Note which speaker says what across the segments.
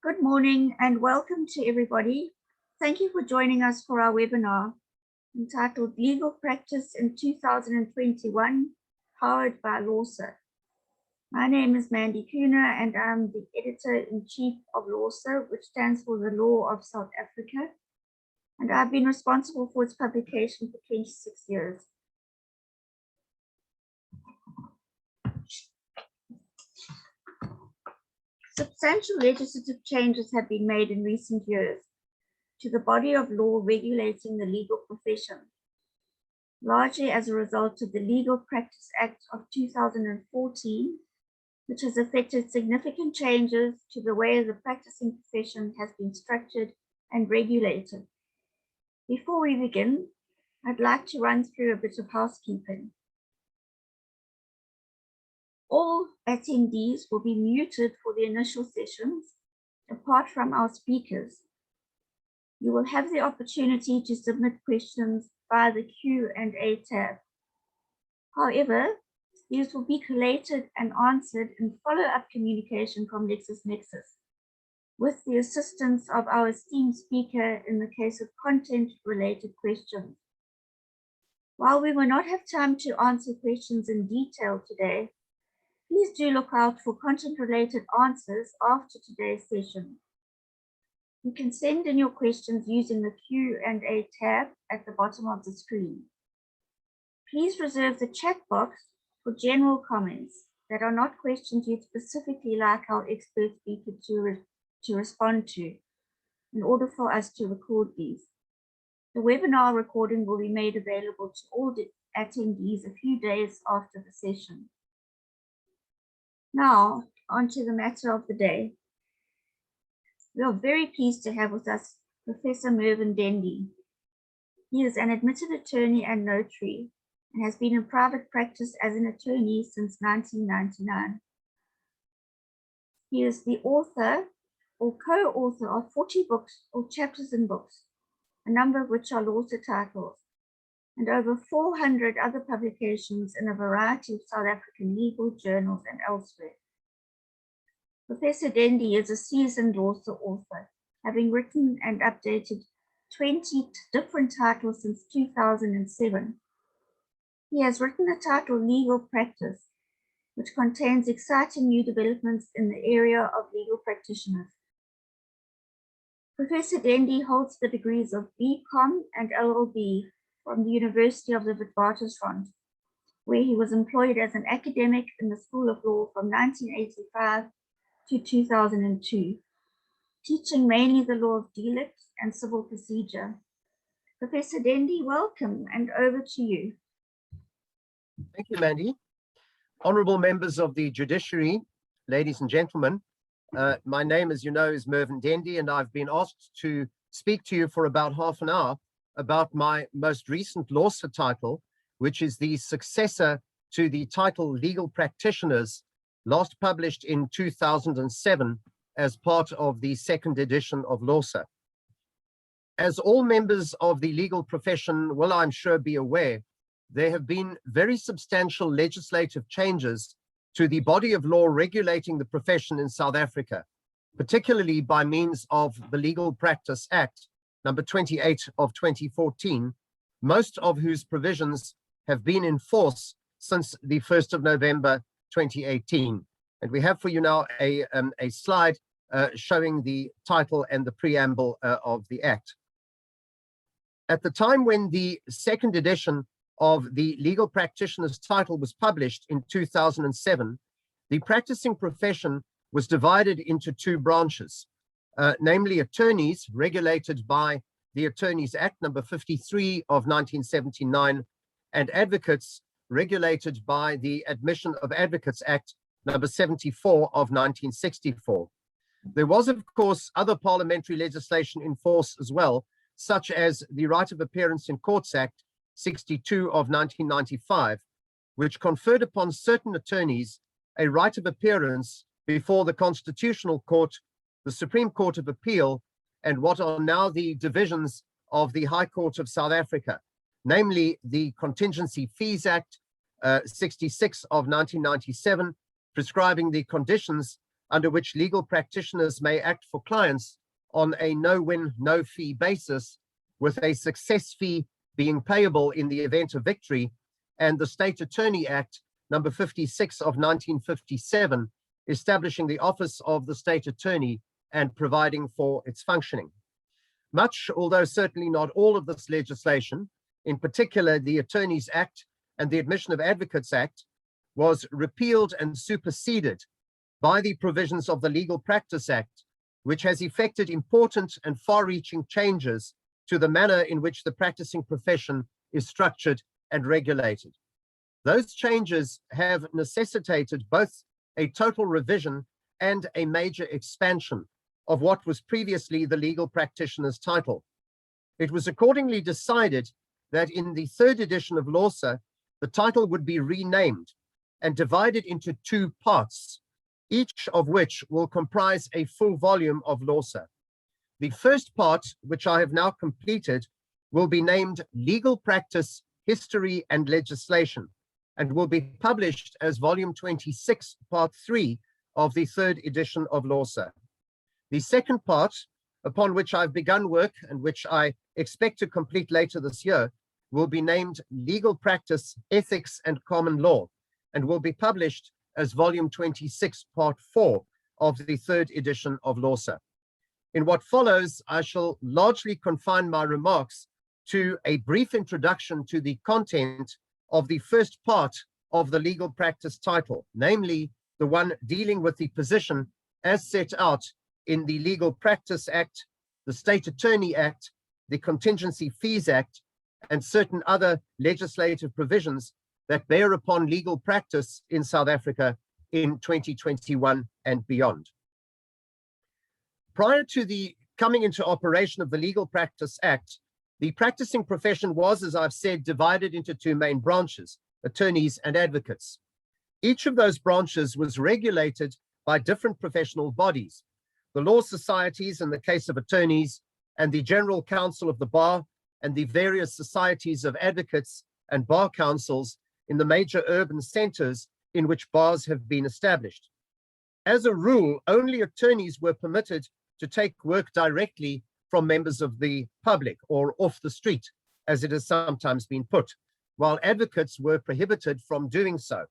Speaker 1: Good morning and welcome to everybody. Thank you for joining us for our webinar entitled Legal Practice in 2021, powered by LAWSA. My name is Mandy Kuhner and I'm the Editor-in-Chief of LAWSA, which stands for the Law of South Africa. And I've been responsible for its publication for 26 years. Substantial legislative changes have been made in recent years to the body of law regulating the legal profession, largely as a result of the Legal Practice Act of 2014, which has affected significant changes to the way the practicing profession has been structured and regulated. Before we begin, I'd like to run through a bit of housekeeping. All attendees will be muted for the initial sessions, apart from our speakers. You will have the opportunity to submit questions via the Q&A tab. However, these will be collated and answered in follow-up communication from LexisNexis, with the assistance of our esteemed speaker in the case of content-related questions. While we will not have time to answer questions in detail today, please do look out for content-related answers after today's session. You can send in your questions using the Q&A tab at the bottom of the screen. Please reserve the chat box for general comments that are not questions you'd specifically like our expert speaker to respond to in order for us to record these. The webinar recording will be made available to all the attendees a few days after the session. Now, on to the matter of the day. We are very pleased to have with us Professor Mervin Dendy. He is an admitted attorney and notary and has been in private practice as an attorney since 1999. He is the author or co-author of 40 books or chapters in books, a number of which are LAWSA titles, and over 400 other publications in a variety of South African legal journals and elsewhere. Professor Dendy is a seasoned LAWSA author, having written and updated 20 different titles since 2007. He has written the title Legal Practice, which contains exciting new developments in the area of legal practitioners. Professor Dendy holds the degrees of BCom and LLB from the University of the Witwatersrand, where he was employed as an academic in the School of Law from 1985 to 2002, teaching mainly the law of delicts and civil procedure. Professor Dendy, welcome, and over to you.
Speaker 2: Thank you, Mandy. Honorable members of the judiciary, ladies and gentlemen, my name, as you know, is Mervin Dendy, and I've been asked to speak to you for about half an hour about my most recent LAWSA title, which is the successor to the title Legal Practitioners, last published in 2007 as part of the second edition of LAWSA. As all members of the legal profession will, I'm sure, be aware, there have been very substantial legislative changes to the body of law regulating the profession in South Africa, particularly by means of the Legal Practice Act, number 28 of 2014, most of whose provisions have been in force since the 1st of November 2018. And we have for you now a slide showing the title and the preamble of the Act. At the time when the second edition of the Legal Practitioner's title was published in 2007, the practicing profession was divided into two branches. Namely attorneys, regulated by the Attorneys Act number 53 of 1979, and advocates, regulated by the Admission of Advocates Act number 74 of 1964. There was, of course, other parliamentary legislation in force as well, such as the Right of Appearance in Courts Act 62 of 1995, which conferred upon certain attorneys a right of appearance before the Constitutional Court, the Supreme Court of Appeal, and what are now the divisions of the High Court of South Africa, namely the Contingency Fees Act 66 of 1997, prescribing the conditions under which legal practitioners may act for clients on a no-win, no-fee basis, with a success fee being payable in the event of victory, and the State Attorney Act number 56 of 1957, establishing the office of the State Attorney and providing for its functioning. Much, although certainly not all of this legislation, in particular the Attorneys Act and the Admission of Advocates Act, was repealed and superseded by the provisions of the Legal Practice Act, which has effected important and far-reaching changes to the manner in which the practicing profession is structured and regulated. Those changes have necessitated both a total revision and a major expansion of what was previously the legal practitioner's title. It was accordingly decided that in the third edition of LAWSA, the title would be renamed and divided into two parts, each of which will comprise a full volume of LAWSA. The first part, which I have now completed, will be named Legal Practice, History and Legislation, and will be published as volume 26, part 3 of the third edition of LAWSA. The second part, upon which I've begun work and which I expect to complete later this year, will be named Legal Practice, Ethics and Common Law, and will be published as volume 26, part 4 of the third edition of LAWSA. In what follows, I shall largely confine my remarks to a brief introduction to the content of the first part of the legal practice title, namely the one dealing with the position as set out in the Legal Practice Act, the State Attorney Act, the Contingency Fees Act, and certain other legislative provisions that bear upon legal practice in South Africa in 2021 and beyond. Prior to the coming into operation of the Legal Practice Act, the practicing profession was, as I've said, divided into two main branches, attorneys and advocates. Each of those branches was regulated by different professional bodies, the law societies in the case of attorneys, and the General Council of the Bar, and the various societies of advocates and bar councils in the major urban centers in which bars have been established. As a rule, only attorneys were permitted to take work directly from members of the public, or off the street, as it has sometimes been put, while advocates were prohibited from doing so.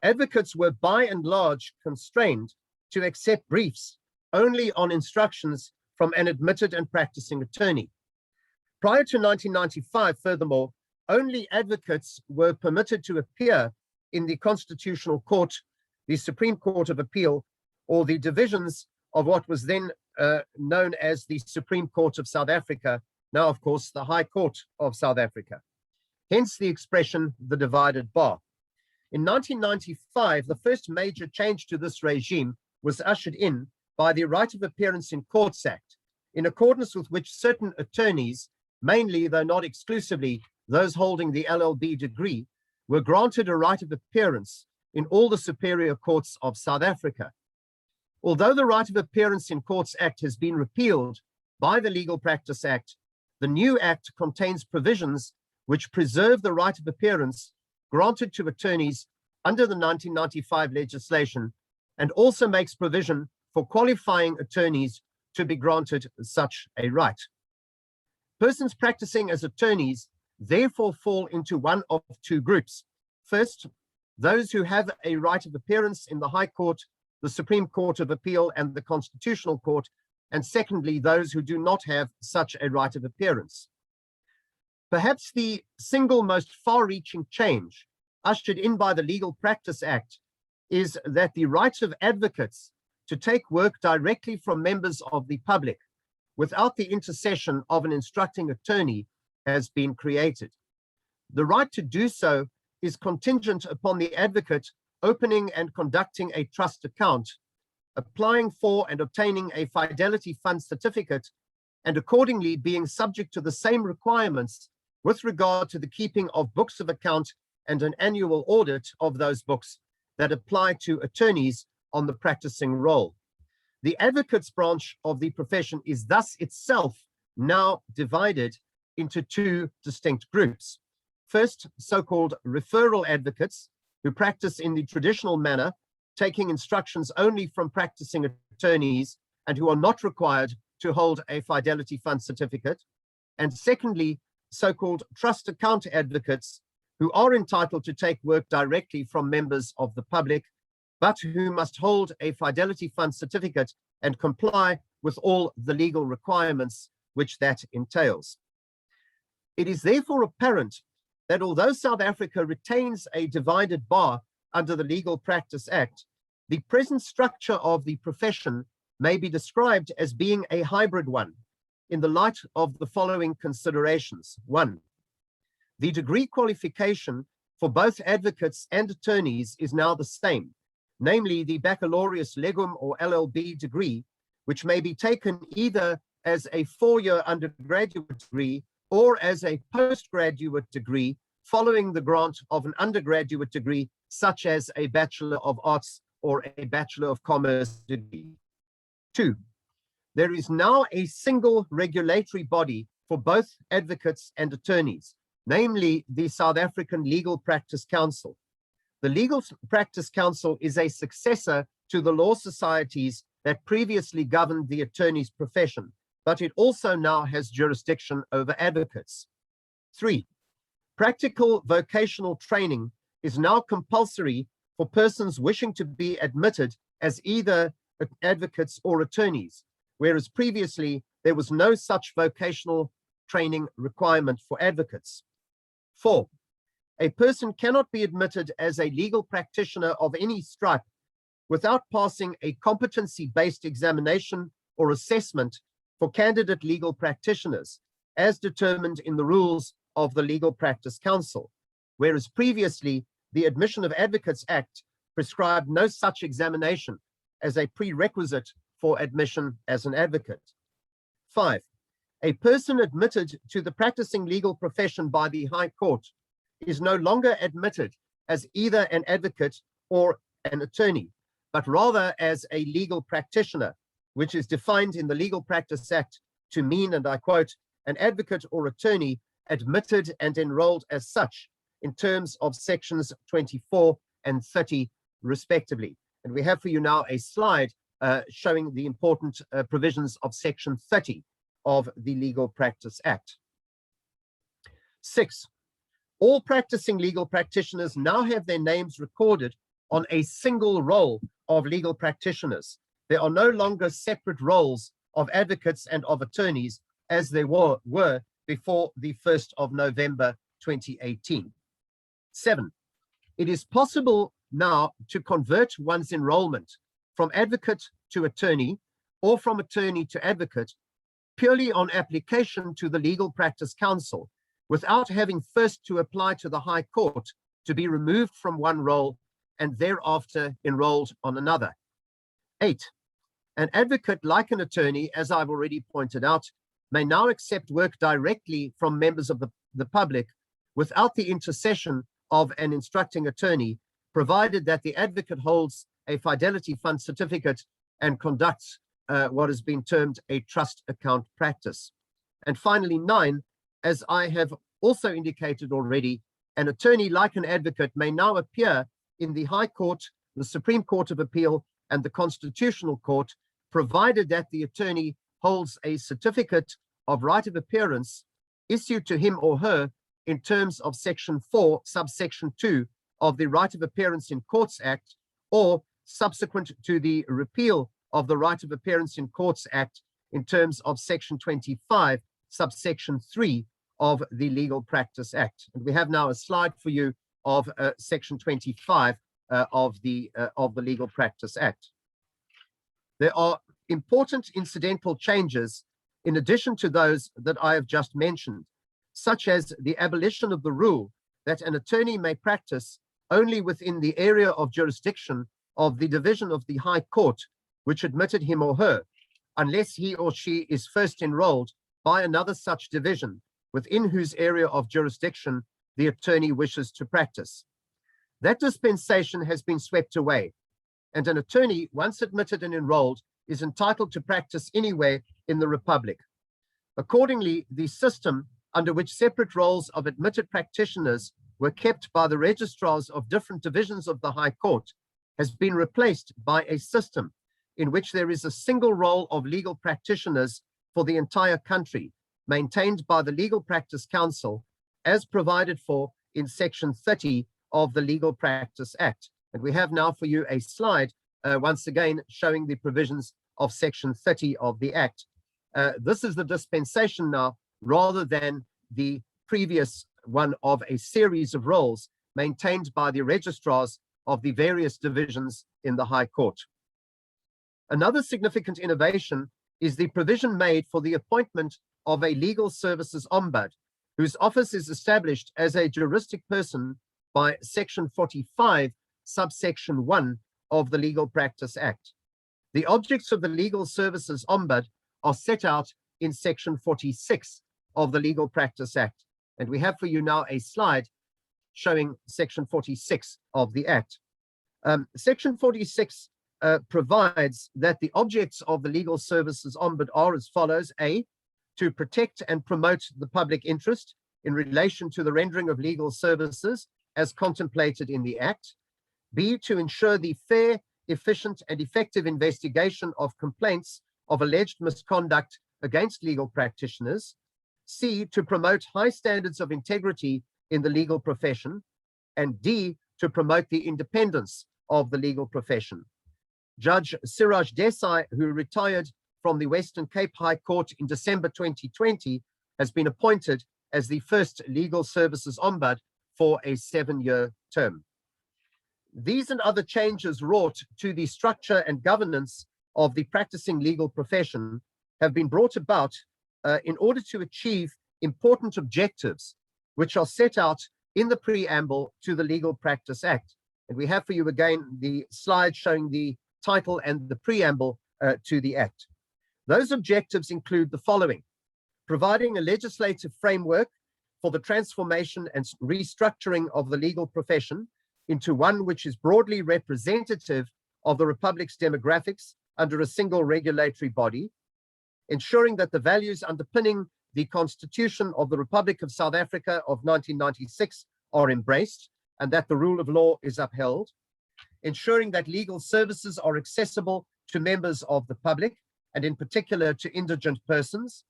Speaker 2: Advocates were by and large constrained to accept briefs only on instructions from an admitted and practicing attorney. Prior to 1995, furthermore, only advocates were permitted to appear in the Constitutional Court, the Supreme Court of Appeal, or the divisions of what was then known as the Supreme Court of South Africa, now, of course, the High Court of South Africa. Hence the expression, the divided bar. In 1995, the first major change to this regime was ushered in by the Right of Appearance in Courts Act, in accordance with which certain attorneys, mainly though not exclusively those holding the LLB degree, were granted a right of appearance in all the superior courts of South Africa. Although the Right of Appearance in Courts Act has been repealed by the Legal Practice Act, the new act contains provisions which preserve the right of appearance granted to attorneys under the 1995 legislation, and also makes provision for qualifying attorneys to be granted such a right. Persons practicing as attorneys therefore fall into one of two groups. First, those who have a right of appearance in the High Court, the Supreme Court of Appeal, and the Constitutional Court, and secondly, those who do not have such a right of appearance. Perhaps the single most far-reaching change ushered in by the Legal Practice Act is that the right of advocates to take work directly from members of the public without the intercession of an instructing attorney has been created. The right to do so is contingent upon the advocate opening and conducting a trust account, applying for and obtaining a Fidelity Fund certificate, and accordingly being subject to the same requirements with regard to the keeping of books of account and an annual audit of those books that apply to attorneys on the practicing role. The advocates branch of the profession is thus itself now divided into two distinct groups. First, so-called referral advocates, who practice in the traditional manner, taking instructions only from practicing attorneys and who are not required to hold a Fidelity Fund certificate. And secondly, so-called trust account advocates who are entitled to take work directly from members of the public, but who must hold a Fidelity Fund certificate and comply with all the legal requirements which that entails. It is therefore apparent that although South Africa retains a divided bar under the Legal Practice Act, the present structure of the profession may be described as being a hybrid one in the light of the following considerations. 1, the degree qualification for both advocates and attorneys is now the same, namely the Baccalaureus Legum or LLB degree, which may be taken either as a 4-year undergraduate degree or as a postgraduate degree following the grant of an undergraduate degree, such as a Bachelor of Arts or a Bachelor of Commerce degree. 2, there is now a single regulatory body for both advocates and attorneys, namely the South African Legal Practice Council. The Legal Practice Council is a successor to the law societies that previously governed the attorney's profession, but it also now has jurisdiction over advocates. 3, practical vocational training is now compulsory for persons wishing to be admitted as either advocates or attorneys, whereas previously there was no such vocational training requirement for advocates. 4, a person cannot be admitted as a legal practitioner of any stripe without passing a competency-based examination or assessment for candidate legal practitioners, as determined in the rules of the Legal Practice Council, whereas previously the Admission of Advocates Act prescribed no such examination as a prerequisite for admission as an advocate. 5, a person admitted to the practicing legal profession by the High Court is no longer admitted as either an advocate or an attorney, but rather as a legal practitioner, which is defined in the Legal Practice Act to mean, and I quote, an advocate or attorney admitted and enrolled as such in terms of sections 24 and 30 respectively. And we have for you now a slide showing the important provisions of section 30 of the Legal Practice Act. 6, all practicing legal practitioners now have their names recorded on a single roll of legal practitioners. There are no longer separate rolls of advocates and of attorneys as there were before the 1st of November 2018. 7, it is possible now to convert one's enrollment from advocate to attorney or from attorney to advocate purely on application to the Legal Practice Council without having first to apply to the High Court to be removed from one role and thereafter enrolled on another. 8, an advocate, like an attorney, as I've already pointed out, may now accept work directly from members of the public without the intercession of an instructing attorney, provided that the advocate holds a Fidelity Fund certificate and conducts what has been termed a trust account practice. And finally, 9, as I have also indicated already, an attorney, like an advocate, may now appear in the High Court, the Supreme Court of Appeal, and the Constitutional Court, provided that the attorney holds a certificate of right of appearance issued to him or her in terms of section 4, subsection 2 of the Right of Appearance in Courts Act, or subsequent to the repeal of the Right of Appearance in Courts Act in terms of section 25, subsection 3 of the Legal Practice Act. And we have now a slide for you of section 25 of the Legal Practice Act. There are important incidental changes in addition to those that I have just mentioned, such as the abolition of the rule that an attorney may practice only within the area of jurisdiction of the division of the High Court which admitted him or her, unless he or she is first enrolled by another such division within whose area of jurisdiction the attorney wishes to practice. That dispensation has been swept away, and an attorney, once admitted and enrolled, is entitled to practice anywhere in the Republic. Accordingly, the system under which separate rolls of admitted practitioners were kept by the registrars of different divisions of the High Court has been replaced by a system in which there is a single role of legal practitioners for the entire country, maintained by the Legal Practice Council, as provided for in Section 30 of the Legal Practice Act. And we have now for you a slide, once again, showing the provisions of Section 30 of the Act. This is the dispensation now, rather than the previous one of a series of roles maintained by the registrars of the various divisions in the High Court. Another significant innovation is the provision made for the appointment of a legal services ombud, whose office is established as a juristic person by Section 45, subsection 1 of the Legal Practice Act. The objects of the legal services ombud are set out in Section 46 of the Legal Practice Act. And we have for you now a slide showing Section 46 of the Act. Section 46 provides that the objects of the legal services ombud are as follows: A, to protect and promote the public interest in relation to the rendering of legal services as contemplated in the Act. B, to ensure the fair, efficient, and effective investigation of complaints of alleged misconduct against legal practitioners. C, to promote high standards of integrity in the legal profession. And D, to promote the independence of the legal profession. Judge Siraj Desai, who retired from the Western Cape High Court in December 2020, has been appointed as the first legal services ombud for a 7-year term. These and other changes wrought to the structure and governance of the practicing legal profession have been brought about in order to achieve important objectives, which are set out in the preamble to the Legal Practice Act. And we have for you again the slide showing the title and the preamble to the Act. Those objectives include the following: providing a legislative framework for the transformation and restructuring of the legal profession into one which is broadly representative of the Republic's demographics under a single regulatory body, ensuring that the values underpinning the Constitution of the Republic of South Africa of 1996 are embraced and that the rule of law is upheld, ensuring that legal services are accessible to members of the public, and in particular to indigent persons,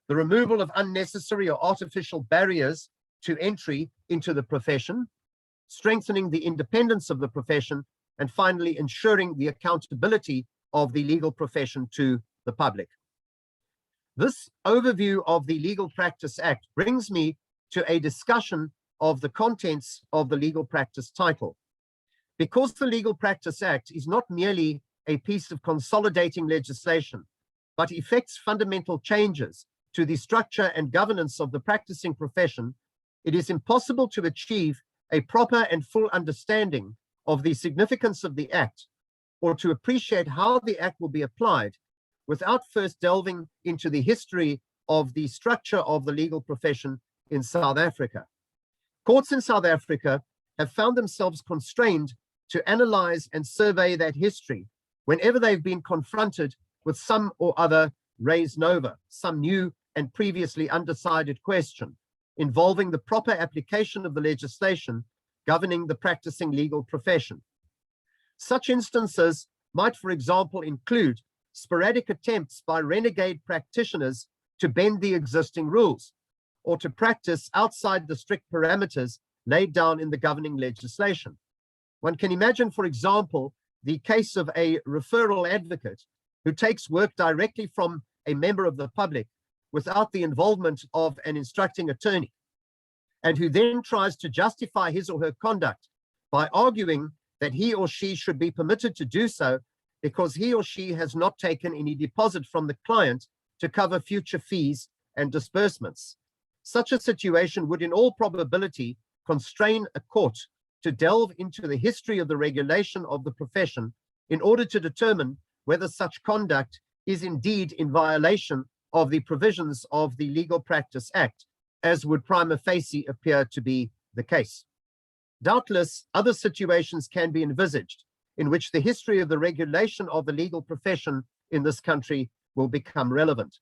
Speaker 2: the removal of unnecessary or artificial barriers to entry into the profession, strengthening the independence of the profession, and finally ensuring the accountability of the legal profession to the public. This overview of the Legal Practice Act brings me to a discussion of the contents of the legal practice title. Because the Legal Practice Act is not merely a piece of consolidating legislation, but effects fundamental changes to the structure and governance of the practicing profession, it is impossible to achieve a proper and full understanding of the significance of the Act, or to appreciate how the Act will be applied, without first delving into the history of the structure of the legal profession in South Africa. Courts in South Africa have found themselves constrained to analyze and survey that history whenever they've been confronted with some or other res nova, some new and previously undecided question involving the proper application of the legislation governing the practicing legal profession. Such instances might, for example, include sporadic attempts by renegade practitioners to bend the existing rules or to practice outside the strict parameters laid down in the governing legislation. One can imagine, for example, the case of a referral advocate who takes work directly from a member of the public without the involvement of an instructing attorney, and who then tries to justify his or her conduct by arguing that he or she should be permitted to do so because he or she has not taken any deposit from the client to cover future fees and disbursements. Such a situation would in all probability constrain a court to delve into the history of the regulation of the profession in order to determine whether such conduct is indeed in violation of the provisions of the Legal Practice Act, as would prima facie appear to be the case. Doubtless, other situations can be envisaged in which the history of the regulation of the legal profession in this country will become relevant.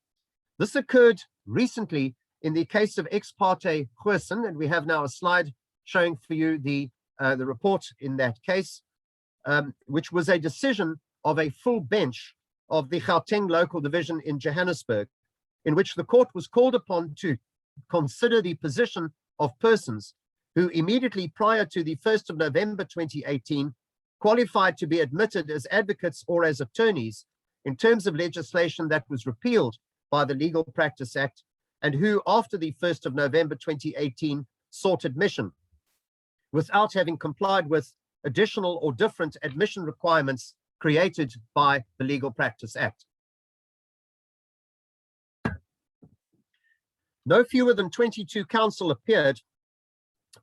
Speaker 2: This occurred recently in the case of ex parte Goosen, and we have now a slide showing for you the report in that case. which was a decision of a full bench of the Gauteng local division in Johannesburg, in which the court was called upon to consider the position of persons who immediately prior to the 1st of November 2018 qualified to be admitted as advocates or as attorneys in terms of legislation that was repealed by the Legal Practice Act, and who after the 1st of November 2018 sought admission without having complied with additional or different admission requirements created by the Legal Practice Act. No fewer than 22 counsel appeared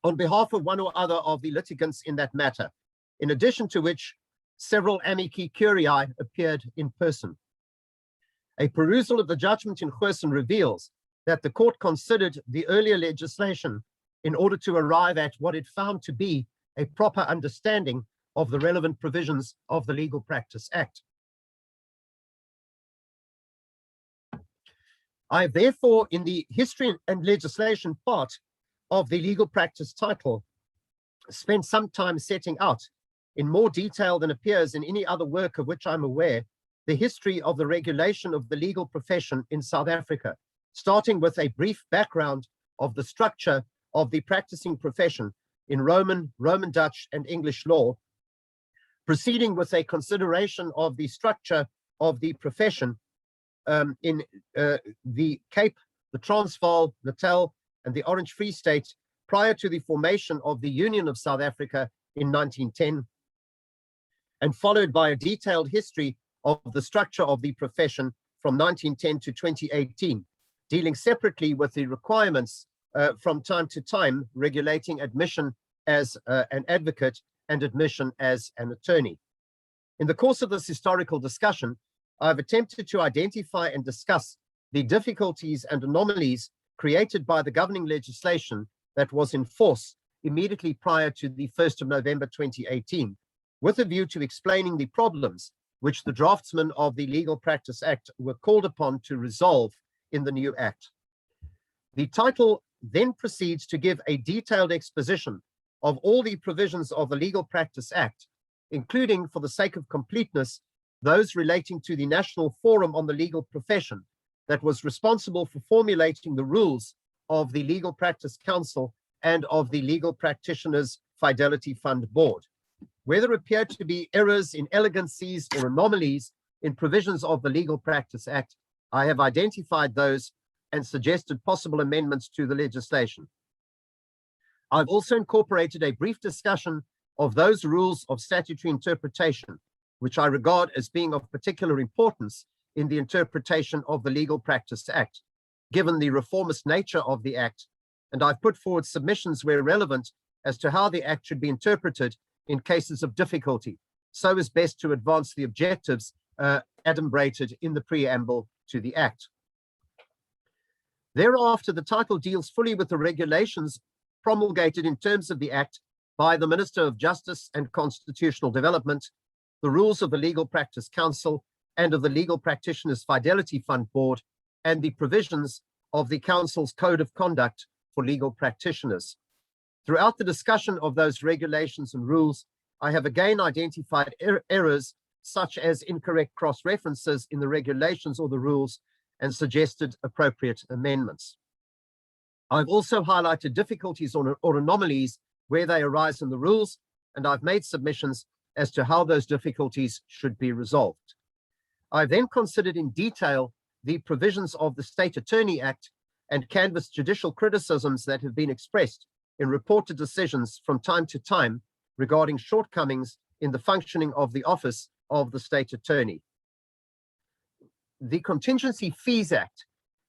Speaker 2: on behalf of one or other of the litigants in that matter, in addition to which several amici curiae appeared in person. A perusal of the judgment in Goosen reveals that the court considered the earlier legislation in order to arrive at what it found to be a proper understanding of the relevant provisions of the Legal Practice Act. I have therefore, in the history and legislation part of the legal practice title, spent some time setting out in more detail than appears in any other work of which I'm aware, the history of the regulation of the legal profession in South Africa, starting with a brief background of the structure of the practicing profession in Roman, Dutch, and English law, proceeding with a consideration of the structure of the profession in the Cape, the Transvaal, Natal, and the Orange Free State prior to the formation of the Union of South Africa in 1910, and followed by a detailed history of the structure of the profession from 1910 to 2018, dealing separately with the requirements from time to time regulating admission as an advocate and admission as an attorney. In the course of this historical discussion, I've attempted to identify and discuss the difficulties and anomalies created by the governing legislation that was in force immediately prior to the 1st of November 2018, with a view to explaining the problems which the draftsmen of the Legal Practice Act were called upon to resolve in the new Act. The title then proceeds to give a detailed exposition of all the provisions of the Legal Practice Act, including, for the sake of completeness, those relating to the National Forum on the Legal Profession that was responsible for formulating the rules of the Legal Practice Council and of the Legal Practitioners Fidelity Fund Board. Where there appeared to be errors, inelegancies, or anomalies in provisions of the Legal Practice Act, I have identified those and suggested possible amendments to the legislation. I've also incorporated a brief discussion of those rules of statutory interpretation, which I regard as being of particular importance in the interpretation of the Legal Practice Act, given the reformist nature of the Act, and I've put forward submissions where relevant as to how the Act should be interpreted in cases of difficulty, so as best to advance the objectives adumbrated in the preamble to the Act. Thereafter, the title deals fully with the regulations promulgated in terms of the Act by the Minister of Justice and Constitutional Development, the rules of the Legal Practice Council and of the Legal Practitioners Fidelity Fund Board, and the provisions of the Council's Code of Conduct for Legal Practitioners. Throughout the discussion of those regulations and rules, I have again identified errors such as incorrect cross-references in the regulations or the rules and suggested appropriate amendments. I've also highlighted difficulties or anomalies where they arise in the rules, and I've made submissions as to how those difficulties should be resolved. I've then considered in detail the provisions of the State Attorney Act and canvassed judicial criticisms that have been expressed in reported decisions from time to time regarding shortcomings in the functioning of the office of the State Attorney. The Contingency Fees Act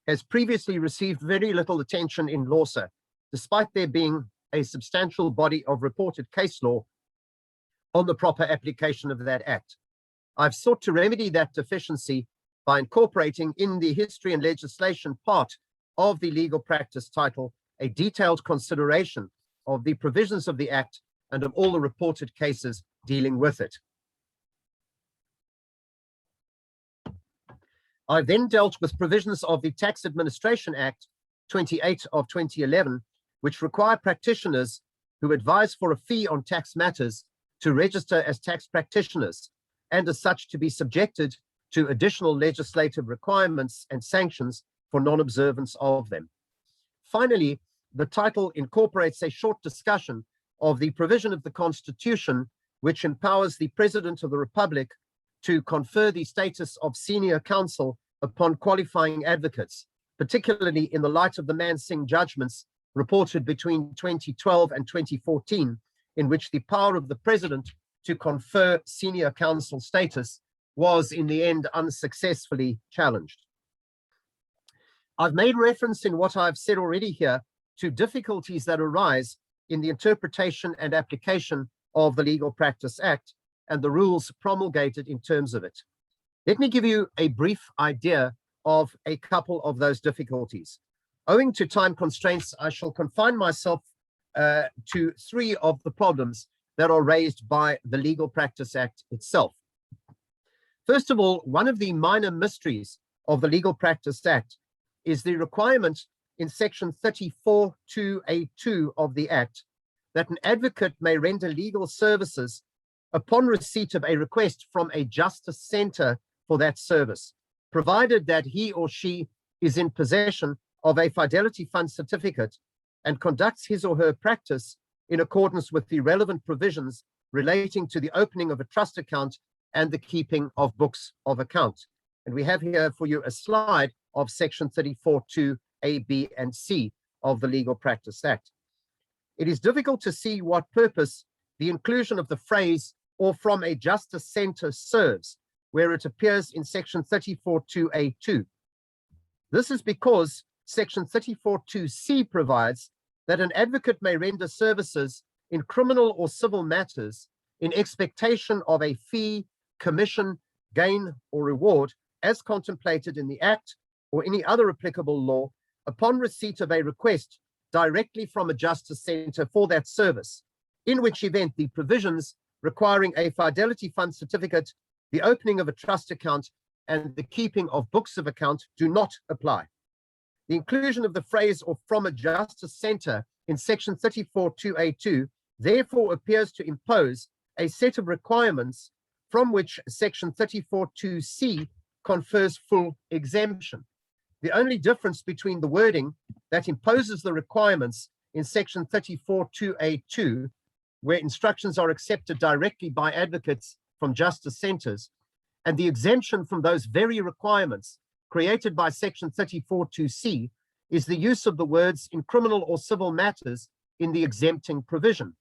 Speaker 2: has previously received very little attention in LAWSA, despite there being a substantial body of reported case law on the proper application of that act. I've sought to remedy that deficiency by incorporating in the history and legislation part of the legal practice title a detailed consideration of the provisions of the Act and of all the reported cases dealing with it. I then dealt with provisions of the Tax Administration Act 28 of 2011, which require practitioners who advise for a fee on tax matters to register as tax practitioners and as such to be subjected to additional legislative requirements and sanctions for non-observance of them. Finally, the title incorporates a short discussion of the provision of the Constitution which empowers the President of the Republic to confer the status of senior counsel upon qualifying advocates, particularly in the light of the Man Singh judgments reported between 2012 and 2014, in which the power of the President to confer senior counsel status was in the end unsuccessfully challenged. I've made reference in what I've said already here to difficulties that arise in the interpretation and application of the Legal Practice Act and the rules promulgated in terms of it. Let me give you a brief idea of a couple of those difficulties. Owing to time constraints, I shall confine myself to three of the problems that are raised by the Legal Practice Act itself. First of all, one of the minor mysteries of the Legal Practice Act is the requirement in section 34(2)(a)(2) of the Act that an advocate may render legal services upon receipt of a request from a justice center for that service, provided that he or she is in possession of a Fidelity Fund certificate and conducts his or her practice in accordance with the relevant provisions relating to the opening of a trust account and the keeping of books of account. And we have here for you a slide of section 34(2)(a), (b), and (c) of the Legal Practice Act. It is difficult to see what purpose the inclusion of the phrase "or from a justice center" serves, where it appears in section 34(2)(a)(2). This is because section 34(2)(c) provides that an advocate may render services in criminal or civil matters in expectation of a fee, commission, gain, or reward as contemplated in the Act or any other applicable law upon receipt of a request directly from a justice center for that service, in which event the provisions requiring a Fidelity Fund certificate, the opening of a trust account, and the keeping of books of account do not apply. The inclusion of the phrase "or from a justice center" in section 34(2)(a)(2) therefore appears to impose a set of requirements from which section 34(2)(c) confers full exemption. The only difference between the wording that imposes the requirements in section 34(2)(a)(2), where instructions are accepted directly by advocates from justice centers, and the exemption from those very requirements created by section 34(2)(c), is the use of the words "in criminal or civil matters" in the exempting provision.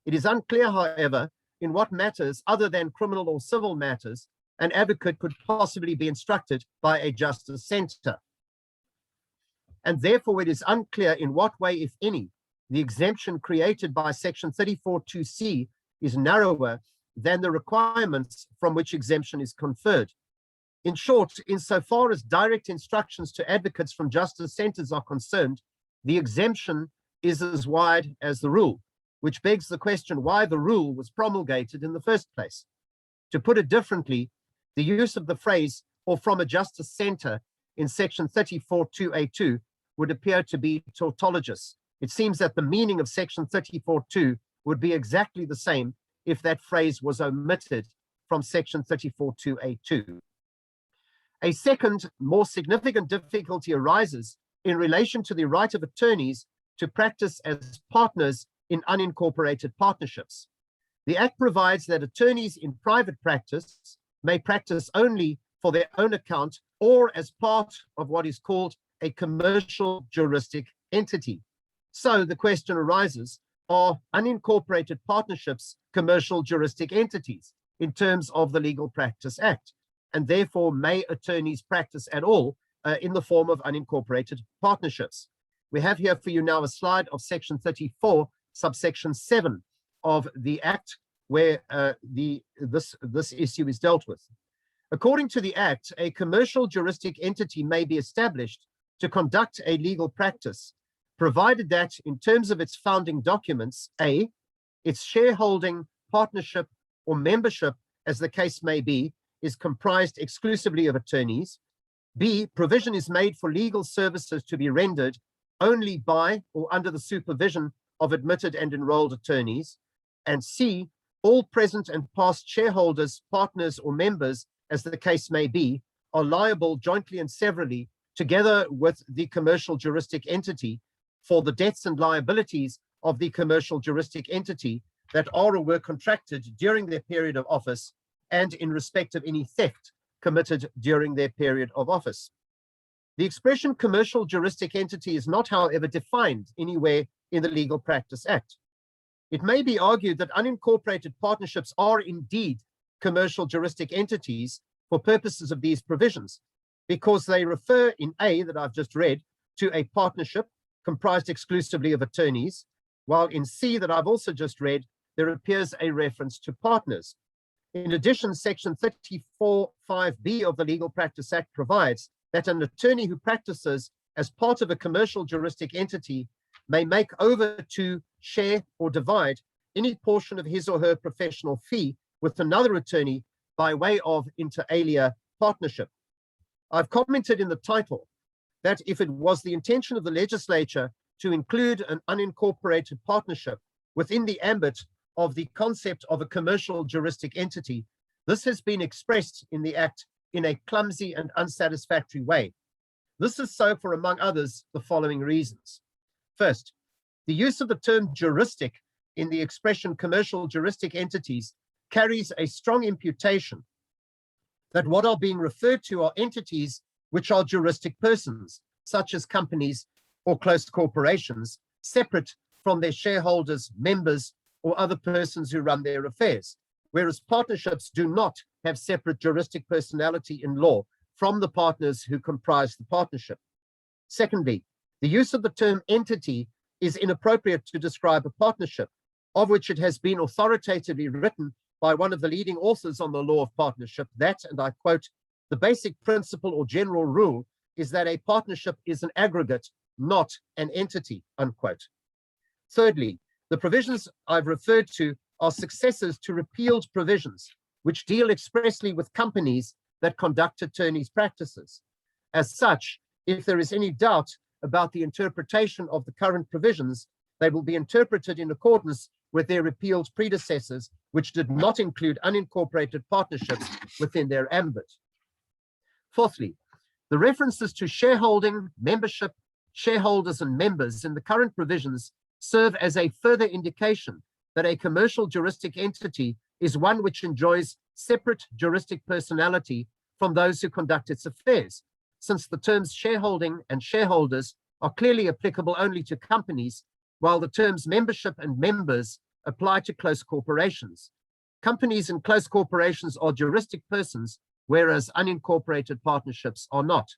Speaker 2: It is unclear, however, in what matters other than criminal or civil matters an advocate could possibly be instructed by a justice center. And therefore it is unclear in what way, if any, the exemption created by section 34(2)(c) is narrower than the requirements from which exemption is conferred. In short, insofar as direct instructions to advocates from justice centers are concerned, the exemption is as wide as the rule, which begs the question why the rule was promulgated in the first place. To put it differently, the use of the phrase "or from a justice center" in section 34(2)(a)(2) would appear to be tautologous. It seems that the meaning of section 34(2) would be exactly the same if that phrase was omitted from section 34(2)(a)(2). A second, more significant difficulty arises in relation to the right of attorneys to practice as partners in unincorporated partnerships. The Act provides that attorneys in private practice may practice only for their own account or as part of what is called a commercial juristic entity. So the question arises, are unincorporated partnerships commercial juristic entities in terms of the Legal Practice Act? And therefore, may attorneys practice at all in the form of unincorporated partnerships? We have here for you now a slide of section 34, subsection 7 of the Act, where this issue is dealt with. According to the Act, a commercial juristic entity may be established to conduct a legal practice, provided that in terms of its founding documents, A, its shareholding, partnership, or membership, as the case may be, is comprised exclusively of attorneys. B, provision is made for legal services to be rendered only by or under the supervision of admitted and enrolled attorneys. And C, all present and past shareholders, partners, or members, as the case may be, are liable jointly and severally, together with the commercial juristic entity, for the debts and liabilities of the commercial juristic entity that are or were contracted during their period of office and in respect of any theft committed during their period of office. The expression commercial juristic entity is not, however, defined anywhere in the Legal Practice Act. It may be argued that unincorporated partnerships are indeed commercial juristic entities for purposes of these provisions, because they refer in A, that I've just read, to a partnership comprised exclusively of attorneys, while in C, that I've also just read, there appears a reference to partners. In addition, section 34(5)(b) of the Legal Practice Act provides that an attorney who practices as part of a commercial juristic entity may make over to, share, or divide any portion of his or her professional fee with another attorney by way of inter alia partnership. I've commented in the title that if it was the intention of the legislature to include an unincorporated partnership within the ambit of the concept of a commercial juristic entity, this has been expressed in the Act in a clumsy and unsatisfactory way. This is so for, among others, the following reasons. First, the use of the term juristic in the expression commercial juristic entities carries a strong imputation that what are being referred to are entities which are juristic persons, such as companies or close corporations, separate from their shareholders, members, or other persons who run their affairs, whereas partnerships do not have separate juristic personality in law from the partners who comprise the partnership. Secondly, the use of the term entity is inappropriate to describe a partnership, of which it has been authoritatively written by one of the leading authors on the law of partnership that, and I quote, "the basic principle or general rule is that a partnership is an aggregate, not an entity," unquote. Thirdly, the provisions I've referred to are successors to repealed provisions which deal expressly with companies that conduct attorneys' practices. As such, if there is any doubt about the interpretation of the current provisions, they will be interpreted in accordance with their repealed predecessors, which did not include unincorporated partnerships within their ambit. Fourthly, the references to shareholding, membership, shareholders, and members in the current provisions serve as a further indication that a commercial juristic entity is one which enjoys separate juristic personality from those who conduct its affairs, since the terms shareholding and shareholders are clearly applicable only to companies, while the terms membership and members apply to close corporations. Companies and close corporations are juristic persons, whereas unincorporated partnerships are not.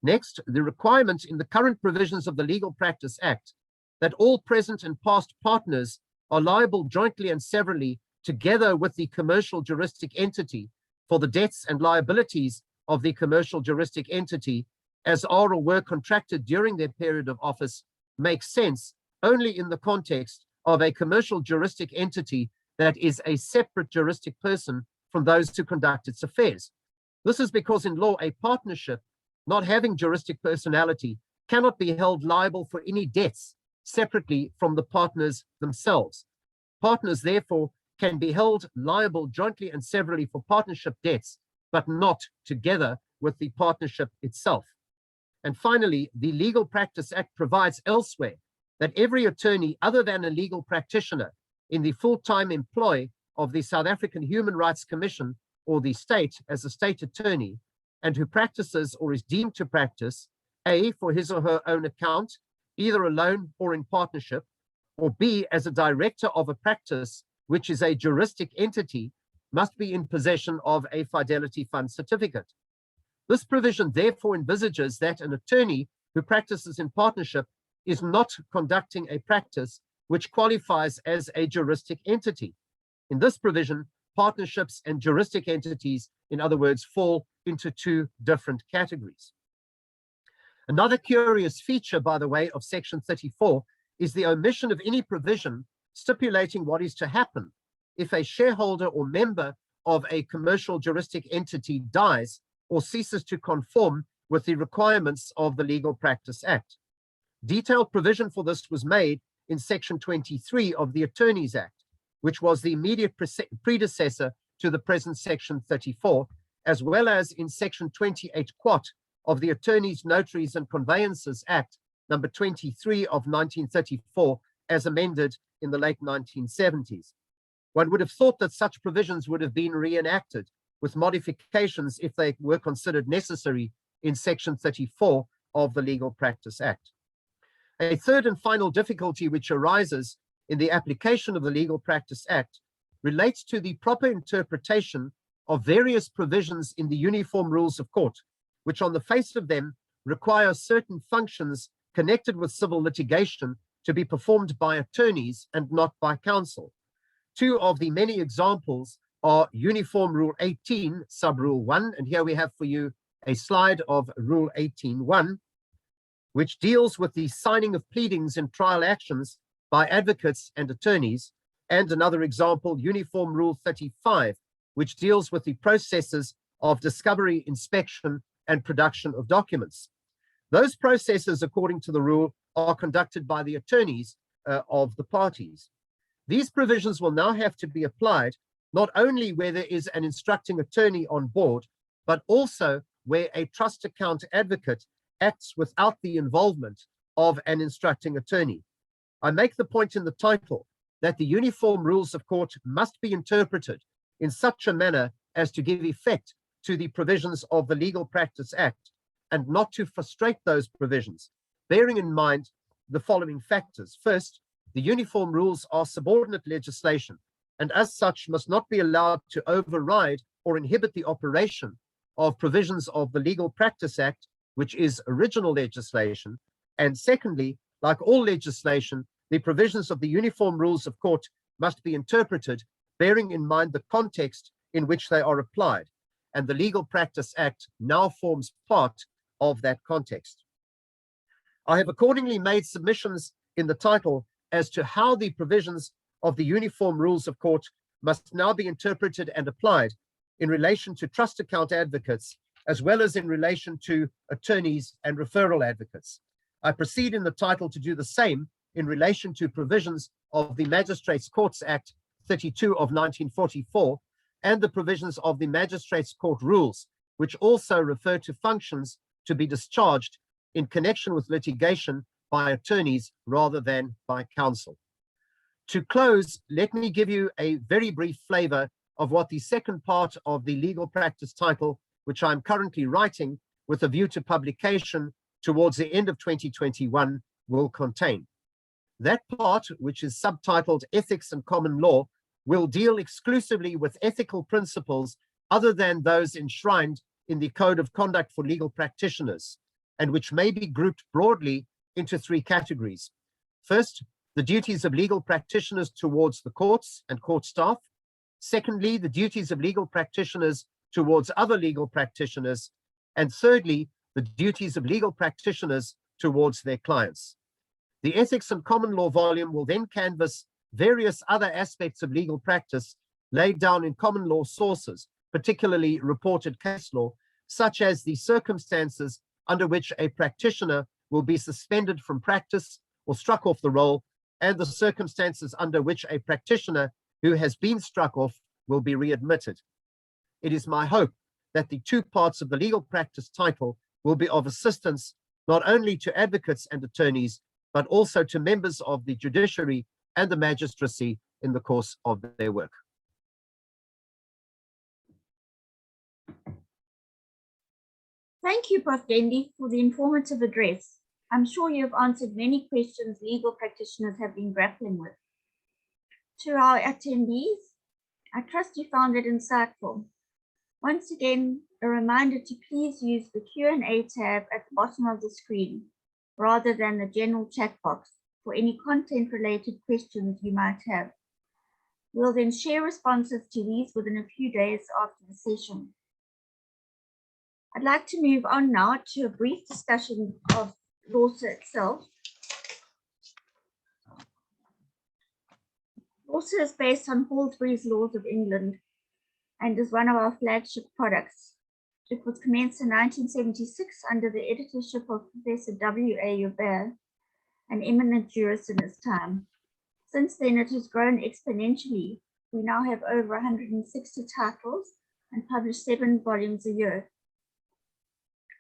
Speaker 2: Next, the requirement in the current provisions of the Legal Practice Act that all present and past partners are liable jointly and severally, together with the commercial juristic entity, for the debts and liabilities of the commercial juristic entity as are or were contracted during their period of office makes sense only in the context of a commercial juristic entity that is a separate juristic person from those who conduct its affairs. This is because in law, a partnership not having juristic personality cannot be held liable for any debts separately from the partners themselves. Partners, therefore, can be held liable jointly and severally for partnership debts, but not together with the partnership itself. And finally, the Legal Practice Act provides elsewhere that every attorney other than a legal practitioner in the full-time employ of the South African Human Rights Commission or the state as a state attorney, and who practices or is deemed to practice, A, for his or her own account, either alone or in partnership, or B, as a director of a practice which is a juristic entity, must be in possession of a Fidelity Fund certificate. This provision therefore envisages that an attorney who practices in partnership is not conducting a practice which qualifies as a juristic entity. In this provision, partnerships and juristic entities, in other words, fall into two different categories. Another curious feature, by the way, of Section 34 is the omission of any provision stipulating what is to happen if a shareholder or member of a commercial juristic entity dies or ceases to conform with the requirements of the Legal Practice Act. Detailed provision for this was made in Section 23 of the Attorneys Act. which was the immediate predecessor to the present Section 34, as well as in Section 28 Quat of the Attorneys, Notaries and Conveyancers Act, number 23 of 1934, as amended in the late 1970s. One would have thought that such provisions would have been reenacted with modifications if they were considered necessary in Section 34 of the Legal Practice Act. A third and final difficulty which arises in the application of the Legal Practice Act relates to the proper interpretation of various provisions in the Uniform Rules of Court, which on the face of them require certain functions connected with civil litigation to be performed by attorneys and not by counsel. Two of the many examples are Uniform Rule 18, Sub-Rule 1, and here we have for you a slide of Rule 18.1, which deals with the signing of pleadings in trial actions by advocates and attorneys, and another example, Uniform Rule 35, which deals with the processes of discovery, inspection, and production of documents. Those processes, according to the rule, are conducted by the attorneys of the parties. These provisions will now have to be applied not only where there is an instructing attorney on board, but also where a trust account advocate acts without the involvement of an instructing attorney. I make the point in the title that the Uniform Rules of Court must be interpreted in such a manner as to give effect to the provisions of the Legal Practice Act and not to frustrate those provisions, bearing in mind the following factors. First, the uniform rules are subordinate legislation and as such must not be allowed to override or inhibit the operation of provisions of the Legal Practice Act, which is original legislation. And secondly, like all legislation, the provisions of the Uniform Rules of Court must be interpreted bearing in mind the context in which they are applied. And the Legal Practice Act now forms part of that context. I have accordingly made submissions in the title as to how the provisions of the Uniform Rules of Court must now be interpreted and applied in relation to trust account advocates, as well as in relation to attorneys and referral advocates. I proceed in the title to do the same in relation to provisions of the Magistrates Courts Act 32 of 1944 and the provisions of the Magistrates Court Rules, which also refer to functions to be discharged in connection with litigation by attorneys rather than by counsel. To close, let me give you a very brief flavor of what the second part of the legal practice title, which I'm currently writing with a view to publication towards the end of 2021, will contain. That part, which is subtitled Ethics and Common Law, will deal exclusively with ethical principles other than those enshrined in the Code of Conduct for Legal Practitioners, and which may be grouped broadly into three categories. First, the duties of legal practitioners towards the courts and court staff. Secondly, the duties of legal practitioners towards other legal practitioners. And thirdly, the duties of legal practitioners towards their clients. The Ethics and Common Law volume will then canvass various other aspects of legal practice laid down in common law sources, particularly reported case law, such as the circumstances under which a practitioner will be suspended from practice or struck off the roll, and the circumstances under which a practitioner who has been struck off will be readmitted. It is my hope that the two parts of the legal practice title will be of assistance not only to advocates and attorneys, but also to members of the judiciary and the magistracy in the course of their work.
Speaker 1: Thank you, Prof. Dendy, for the informative address. I'm sure you have answered many questions legal practitioners have been grappling with. To our attendees, I trust you found it insightful. Once again, a reminder to please use the Q&A tab at the bottom of the screen, rather than the general chat box for any content-related questions you might have. We'll then share responses to these within a few days after the session. I'd like to move on now to a brief discussion of LAWSA itself. LAWSA is based on Halsbury's Laws of England and is one of our flagship products. It was commenced in 1976 under the editorship of Professor W.A. Yobert, an eminent jurist in his time. Since then, it has grown exponentially. We now have over 160 titles and publish 7 volumes a year.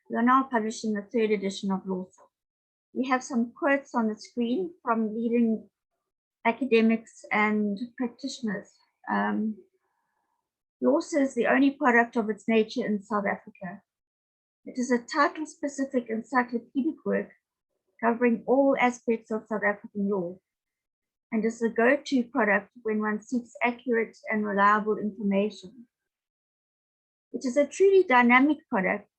Speaker 1: We are now publishing the 3rd edition of LAWSA. We have some quotes on the screen from leading academics and practitioners. LAWSA is the only product of its nature in South Africa. It is a title-specific encyclopedic work covering all aspects of South African law, and is the go-to product when one seeks accurate and reliable information. It is a truly dynamic product,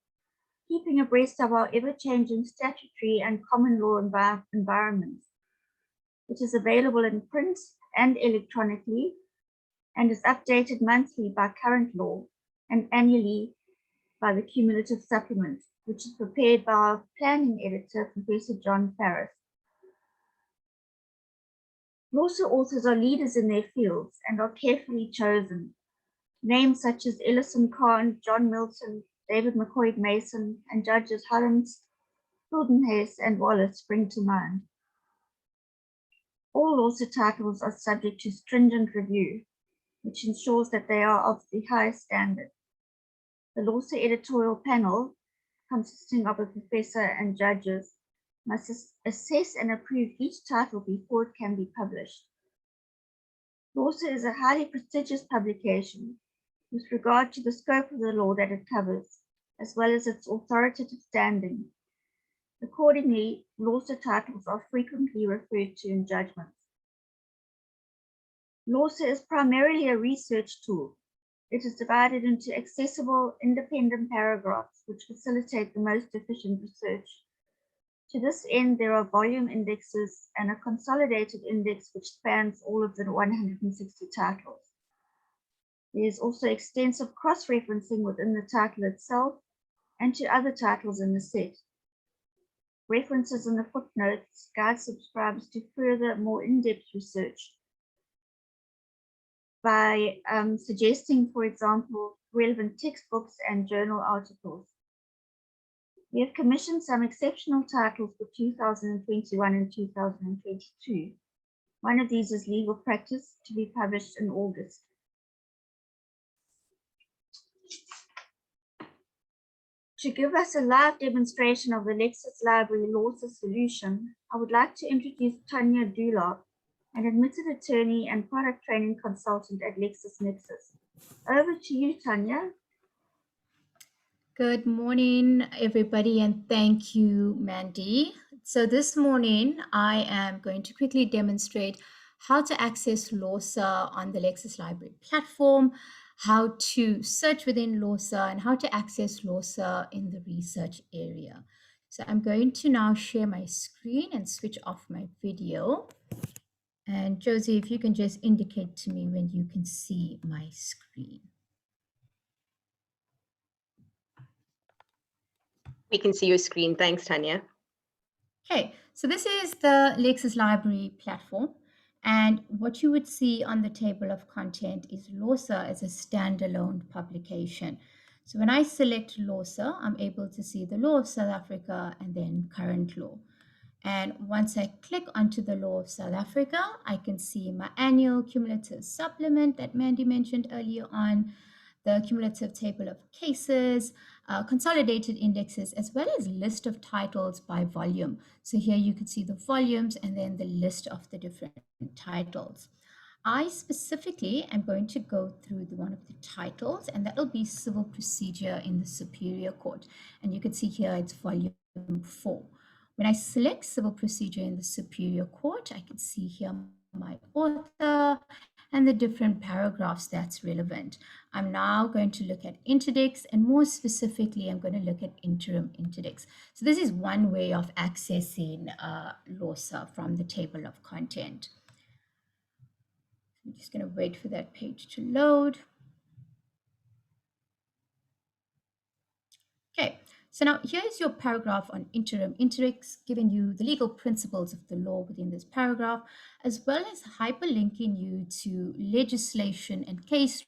Speaker 1: keeping abreast of our ever-changing statutory and common law environments. It is available in print and electronically, and is updated monthly by current law and annually by the cumulative supplement, which is prepared by our planning editor, Professor John Farris. LAWSA authors are leaders in their fields and are carefully chosen. Names such as Ellison Khan, John Milton, David McCoy Mason, and judges Harms, Hildenhuis, and Wallace spring to mind. All LAWSA titles are subject to stringent review, which ensures that they are of the highest standard. The LAWSA editorial panel, consisting of a professor and judges, must assess and approve each title before it can be published. LAWSA is a highly prestigious publication with regard to the scope of the law that it covers, as well as its authoritative standing. Accordingly, LAWSA titles are frequently referred to in judgments. LAWSA is primarily a research tool. It is divided into accessible, independent paragraphs which facilitate the most efficient research. To this end, there are volume indexes and a consolidated index which spans all of the 160 titles. There is also extensive cross-referencing within the title itself and to other titles in the set. References in the footnotes guide subscribers to further, more in-depth research by suggesting, for example, relevant textbooks and journal articles. We have commissioned some exceptional titles for 2021 and 2022. One of these is Legal Practice, to be published in August. To give us a live demonstration of the Lexis Library LAWSA solution, I would like to introduce Tanya Dulop, an admitted attorney and product training consultant at LexisNexis. Over to you, Tanya.
Speaker 3: Good morning, everybody, and thank you, Mandy. So this morning, I am going to quickly demonstrate how to access LAWSA on the Lexis Library platform, how to search within LAWSA, and how to access LAWSA in the research area. So I'm going to now share my screen and switch off my video. And Josie, if you can just indicate to me when you can see my screen.
Speaker 4: We can see your screen. Thanks, Tanya.
Speaker 3: Okay, so this is the Lexis Library platform. And what you would see on the table of content is LAWSA as a standalone publication. So when I select LAWSA, I'm able to see the law of South Africa and then current law. And once I click onto the law of South Africa, I can see my annual cumulative supplement that Mandy mentioned earlier on, the cumulative table of cases, consolidated indexes, as well as list of titles by volume. So here you can see the volumes and then the list of the different titles. I specifically am going to go through one of the titles, and that will be Civil Procedure in the Superior Court. And you can see here it's volume 4. When I select Civil Procedure in the Superior Court, I can see here my author and the different paragraphs that's relevant. I'm now going to look at interdicts, and more specifically, I'm going to look at interim interdicts. So this is one way of accessing LAWSA from the table of content. I'm just going to wait for that page to load. Okay. So now here's your paragraph on interim interdicts, giving you the legal principles of the law within this paragraph, as well as hyperlinking you to legislation and case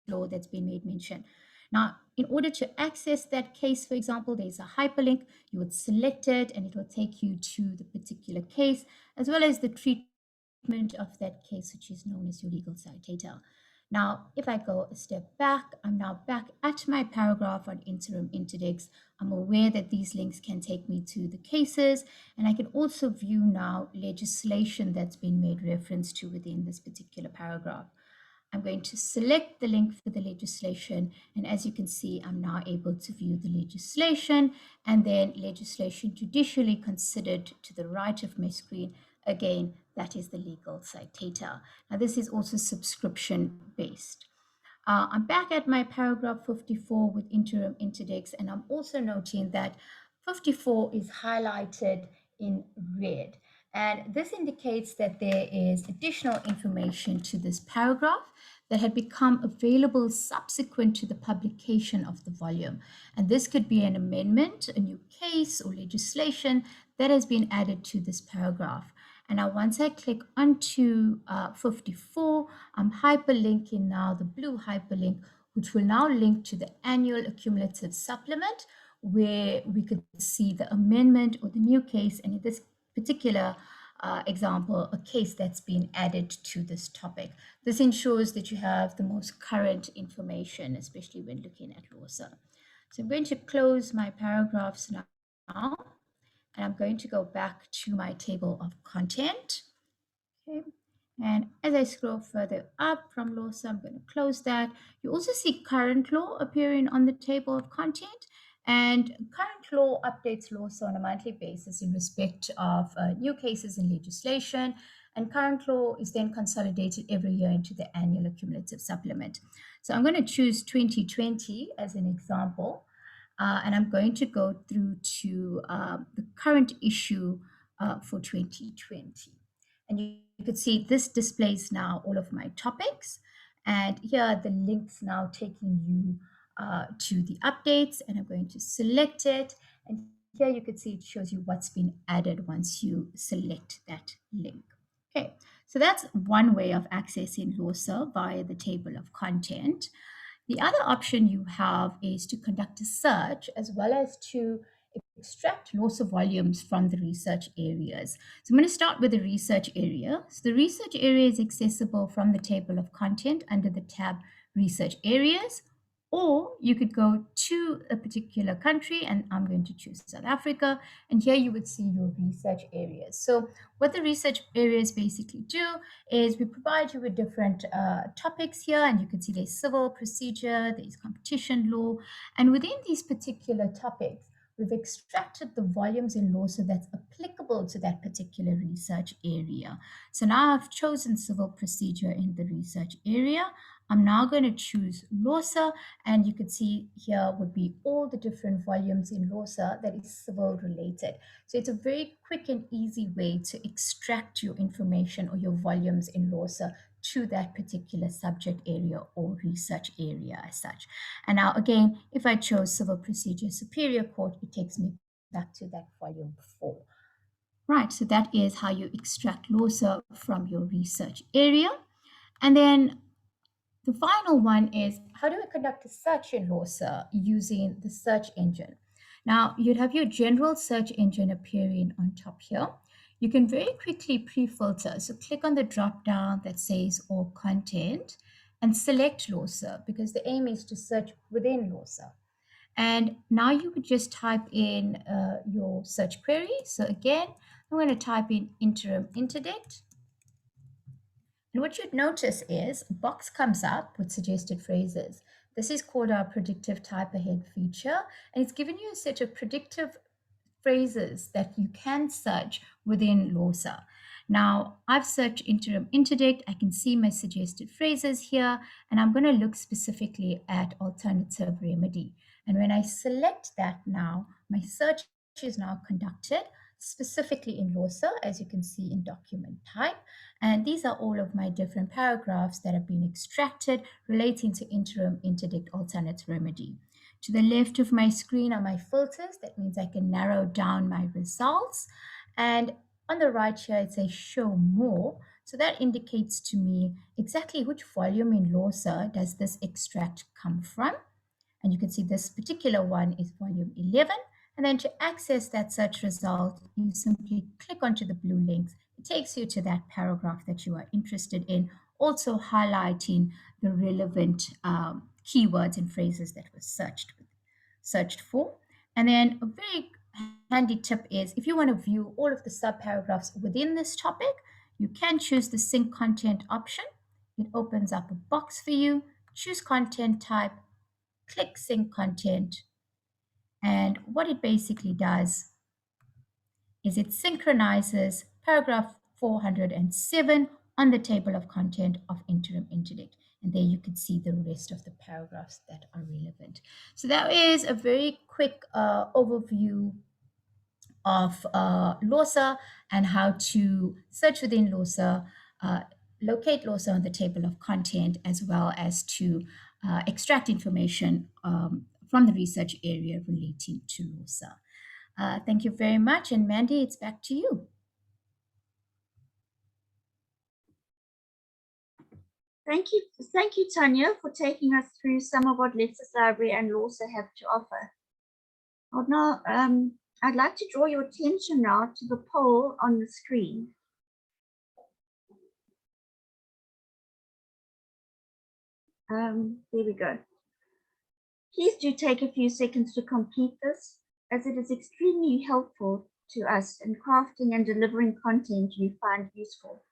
Speaker 3: law that's been made mention. Now, in order to access that case, for example, there's a hyperlink. You would select it and it will take you to the particular case, as well as the treatment treatment of that case, which is known as your legal citator. Now, if I go a step back, I'm now back at my paragraph on interim interdicts. I'm aware that these links can take me to the cases, and I can also view now legislation that's been made reference to within this particular paragraph. I'm going to select the link for the legislation, and as you can see, I'm now able to view the legislation and then legislation judicially considered to the right of my screen. Again, that is the legal citator. Now, this is also subscription based. I'm back at my paragraph 54 with interim interdicts, and I'm also noting that 54 is highlighted in red. And this indicates that there is additional information to this paragraph that had become available subsequent to the publication of the volume. And this could be an amendment, a new case, or legislation that has been added to this paragraph. And now once I click onto 54, I'm hyperlinking now the blue hyperlink, which will now link to the annual accumulative supplement, where we could see the amendment or the new case, and in this particular example, a case that's been added to this topic. This ensures that you have the most current information, especially when looking at LAWSA. So I'm going to close my paragraphs now, and I'm going to go back to my table of content. Okay. And as I scroll further up from LAWSA, I'm going to close that. You also see current law appearing on the table of content. And current law updates LAWSA on a monthly basis in respect of new cases and legislation. And current law is then consolidated every year into the annual accumulative supplement. So I'm going to choose 2020 as an example. And I'm going to go through to the current issue for 2020. And you could see this displays now all of my topics. And here are the links now taking you to the updates. And I'm going to select it. And here you can see it shows you what's been added once you select that link. Okay, so that's one way of accessing LAWSA via the table of content. The other option you have is to conduct a search as well as to extract LAWSA volumes from the research areas. So I'm going to start with the research area. So the research area is accessible from the table of content under the tab Research Areas, or you could go to a particular country, and I'm going to choose South Africa, and here you would see your research areas. So what the research areas basically do is we provide you with different topics here, and you can see there's civil procedure, there's competition law, and within these particular topics, we've extracted the volumes in LAWSA that's applicable to that particular research area. So now I've chosen civil procedure in the research area. I'm now going to choose LAWSA, and you can see here would be all the different volumes in LAWSA that is civil related. So it's a very quick and easy way to extract your information or your volumes in LAWSA to that particular subject area or research area as such. And now again, if I chose Civil Procedure Superior Court, it takes me back to that volume 4. Right, so that is how you extract LAWSA from your research area. And then the final one is, how do we conduct a search in LAWSA using the search engine? Now, you'd have your general search engine appearing on top here. You can very quickly pre-filter. So click on the drop-down that says All Content and select LAWSA, because the aim is to search within LAWSA. And now you would just type in your search query. So again, I'm going to type in interim interdict. And what you'd notice is a box comes up with suggested phrases. This is called our predictive type ahead feature, and it's given you a set of predictive phrases that you can search within LAWSA. Now, I've searched interim interdict. I can see my suggested phrases here, and I'm going to look specifically at alternative remedy. And when I select that now, my search is now conducted specifically in LAWSA, as you can see in document type. And these are all of my different paragraphs that have been extracted relating to interim interdict alternative remedy. To the left of my screen are my filters. That means I can narrow down my results. And on the right here, it says show more. So that indicates to me exactly which volume in LAWSA does this extract come from. And you can see this particular one is volume 11. And then to access that search result, you simply click onto the blue links it takes you to that paragraph that you are interested in, also highlighting the relevant keywords and phrases that were searched for. And then a very handy tip is if you want to view all of the subparagraphs within this topic, you can choose the sync content option. It opens up a box for you. Choose content type, click sync content, and what it basically does is it synchronizes paragraph 407 on the table of content of interim interdict. And there you can see the rest of the paragraphs that are relevant. So that is a very quick overview of LAWSA and how to search within LAWSA, locate LAWSA on the table of content, as well as to extract information from the research area relating to LAWSA. Thank you very much. And Mandy, it's back to you.
Speaker 1: Thank you, Tanya, for taking us through some of what Lexis Library and LAWSA have to offer. Now, I'd like to draw your attention now to the poll on the screen. There we go. Please do take a few seconds to complete this, as it is extremely helpful to us in crafting and delivering content you find useful.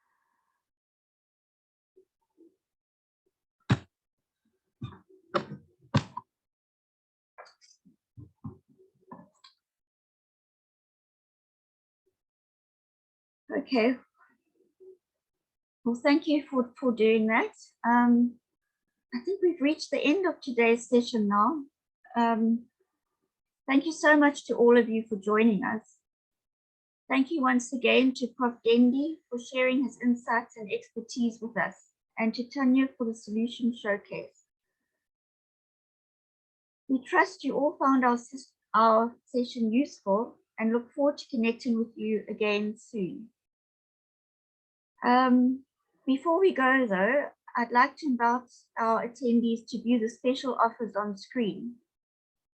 Speaker 1: Okay. Well, thank you for doing that. I think we've reached the end of today's session now. Thank you so much to all of you for joining us. Thank you once again to Prof. Dendy for sharing his insights and expertise with us, and to Tanya for the solution showcase. We trust you all found our session useful and look forward to connecting with you again soon. Before we go though, I'd like to invite our attendees to view the special offers on screen,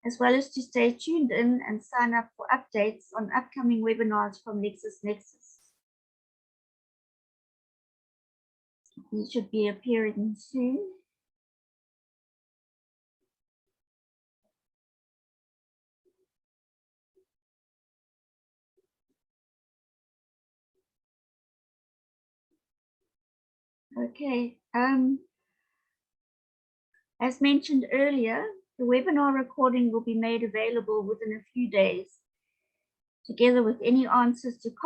Speaker 1: as well as to stay tuned in and sign up for updates on upcoming webinars from LexisNexis. These should be appearing soon. Okay, as mentioned earlier, the webinar recording will be made available within a few days, together with any answers to